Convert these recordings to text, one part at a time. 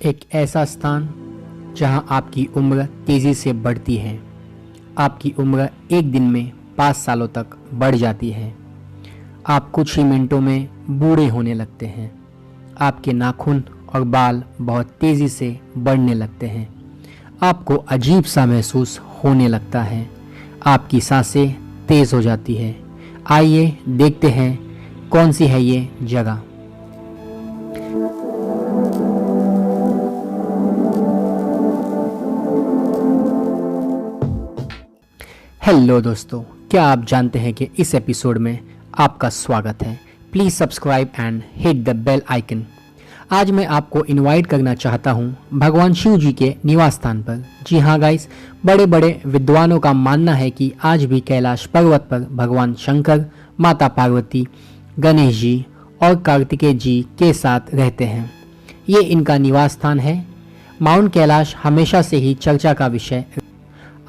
एक ऐसा स्थान जहां आपकी उम्र तेज़ी से बढ़ती है। आपकी उम्र एक दिन में 5 सालों तक बढ़ जाती है। आप कुछ ही मिनटों में बूढ़े होने लगते हैं। आपके नाखून और बाल बहुत तेज़ी से बढ़ने लगते हैं। आपको अजीब सा महसूस होने लगता है। आपकी सांसें तेज़ हो जाती है। आइए देखते हैं कौन सी है ये जगह। हेलो दोस्तों, क्या आप जानते हैं कि इस एपिसोड में आपका स्वागत है। Please subscribe and hit the bell icon. आज मैं आपको इनवाइट करना चाहता हूं भगवान शिव जी के निवास स्थान पर। जी हाँ गाइस, बड़े बड़े विद्वानों का मानना है कि आज भी कैलाश पर्वत पर भगवान शंकर, माता पार्वती, गणेश जी और कार्तिकेय जी के साथ रहते हैं। ये इनका निवास स्थान है। माउंट कैलाश हमेशा से ही चर्चा का विषय।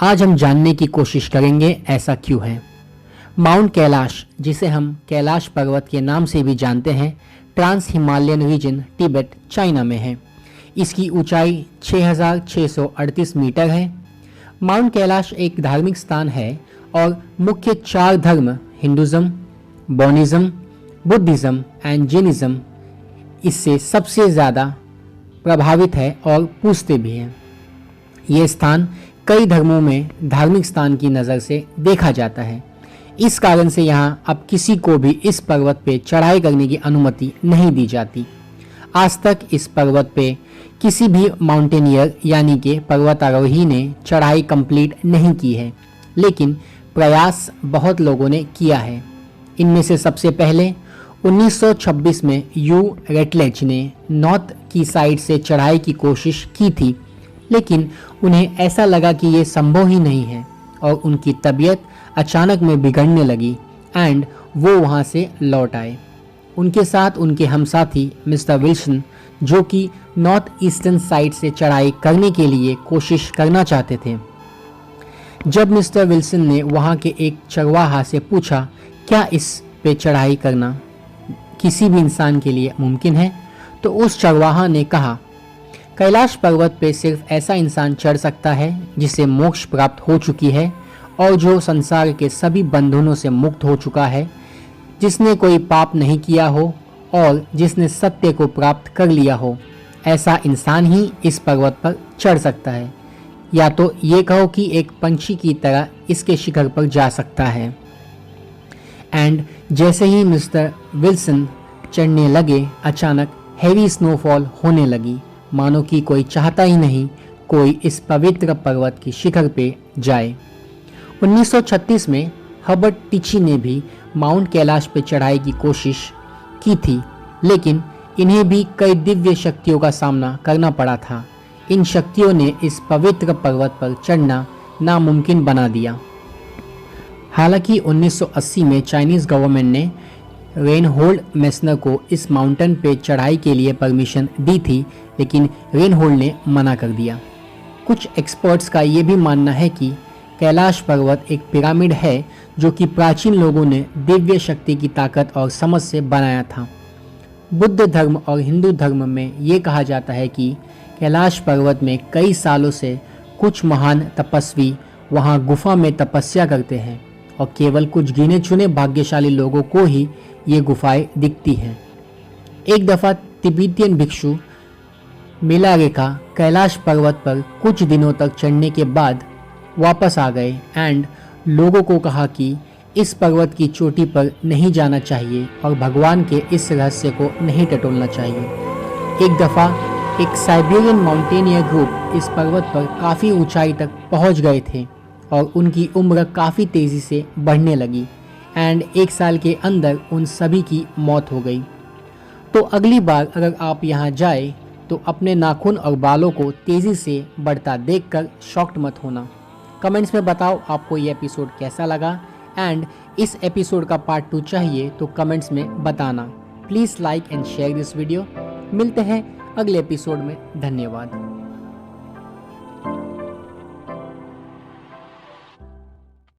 आज हम जानने की कोशिश करेंगे ऐसा क्यों है। माउंट कैलाश, जिसे हम कैलाश पर्वत के नाम से भी जानते हैं, trans Himalayan region Tibet China में है। इसकी ऊंचाई 6638 मीटर है। माउंट कैलाश एक धार्मिक स्थान है और मुख्य 4 धर्म हिंदुज़म, बौद्धिज़्म, बुद्धिज़्म एंड जैनिज़्म इससे सबसे ज़्यादा प्रभावित है और पूजते भी हैं। ये स्थान कई धर्मों में धार्मिक स्थान की नज़र से देखा जाता है। इस कारण से यहाँ अब किसी को भी इस पर्वत पे चढ़ाई करने की अनुमति नहीं दी जाती। आज तक इस पर्वत पे किसी भी माउंटेनियर यानी कि पर्वतारोही ने चढ़ाई कंप्लीट नहीं की है, लेकिन प्रयास बहुत लोगों ने किया है। इनमें से सबसे पहले 1926 में यू रेटलेज ने नॉर्थ की साइड से चढ़ाई की कोशिश की थी, लेकिन उन्हें ऐसा लगा कि ये संभव ही नहीं है और उनकी तबीयत अचानक में बिगड़ने लगी एंड वो वहाँ से लौट आए। उनके साथ उनके हमसाथी मिस्टर विल्सन, जो कि नॉर्थ ईस्टर्न साइड से चढ़ाई करने के लिए कोशिश करना चाहते थे। जब मिस्टर विल्सन ने वहाँ के एक चरवाहा से पूछा क्या इस पे चढ़ाई करना किसी भी इंसान के लिए मुमकिन है, तो उस चरवाहा ने कहा कैलाश पर्वत पे सिर्फ ऐसा इंसान चढ़ सकता है जिसे मोक्ष प्राप्त हो चुकी है और जो संसार के सभी बंधनों से मुक्त हो चुका है, जिसने कोई पाप नहीं किया हो और जिसने सत्य को प्राप्त कर लिया हो। ऐसा इंसान ही इस पर्वत पर चढ़ सकता है, या तो ये कहो कि एक पंछी की तरह इसके शिखर पर जा सकता है। एंड जैसे ही मिस्टर विल्सन चढ़ने लगे, अचानक हैवी स्नोफॉल होने लगी, मानो कि कोई चाहता ही नहीं कोई इस पवित्र पर्वत की शिखर पे जाए। 1936 में हर्बर्ट टिची ने भी माउंट कैलाश पे चढ़ाई की कोशिश की थी, लेकिन इन्हें भी कई दिव्य शक्तियों का सामना करना पड़ा था। इन शक्तियों ने इस पवित्र पर्वत पर चढ़ना नामुमकिन बना दिया। हालांकि 1980 में चाइनीज़ गवर्नमेंट ने रेनहोल्ड मेसनर को इस माउंटेन पे चढ़ाई के लिए परमिशन दी थी, लेकिन रेनहोल्ड ने मना कर दिया। कुछ एक्सपर्ट्स का ये भी मानना है कि कैलाश पर्वत एक पिरामिड है जो कि प्राचीन लोगों ने दिव्य शक्ति की ताकत और समझ से बनाया था। बुद्ध धर्म और हिंदू धर्म में ये कहा जाता है कि कैलाश पर्वत में कई सालों से कुछ महान तपस्वी वहाँ गुफा में तपस्या करते हैं और केवल कुछ गिने चुने भाग्यशाली लोगों को ही ये गुफाएं दिखती हैं। एक दफ़ा तिब्बतियन भिक्षु मिलारेखा कैलाश पर्वत पर कुछ दिनों तक चढ़ने के बाद वापस आ गए एंड लोगों को कहा कि इस पर्वत की चोटी पर नहीं जाना चाहिए और भगवान के इस रहस्य को नहीं टटोलना चाहिए। एक दफ़ा एक साइबेरियन माउंटेनियर ग्रुप इस पर्वत पर काफ़ी ऊंचाई तक पहुंच गए थे और उनकी उम्र काफ़ी तेज़ी से बढ़ने लगी एंड 1 साल के अंदर उन सभी की मौत हो गई। तो अगली बार अगर आप यहाँ जाए तो अपने नाखून और बालों को तेज़ी से बढ़ता देखकर शॉक्ड मत होना। कमेंट्स में बताओ आपको ये एपिसोड कैसा लगा एंड इस एपिसोड का पार्ट 2 चाहिए तो कमेंट्स में बताना। Please like and share this video. मिलते हैं अगले एपिसोड में। धन्यवाद।